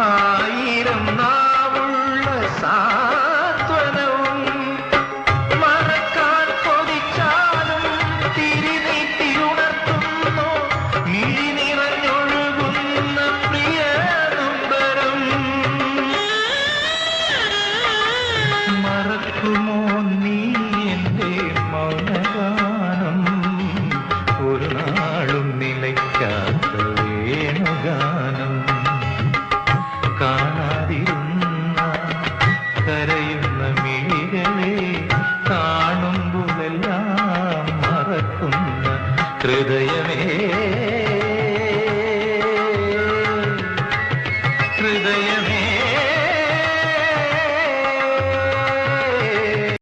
ആയിരം നാവുള്ള സാന്ത്വനവും മറക്കാൻ കൊതിച്ചാലും തിരിനീട്ടി ഉണർത്തുന്നു മിഴി നിറഞ്ഞൊഴുകുന്ന പ്രിയ നൊമ്പരം. മറക്കുമോ നീ എന്റെ മൗനഗാനം, ഒരു നാളും നിലയ്ക്കാത്ത വേണുഗാനം. കാണാതിരുന്ന കരയുന്ന മിഴികളെ കാണുമ്പോഴെല്ലാം മറക്കുന്ന ഹൃദയമേ, ഹൃദയം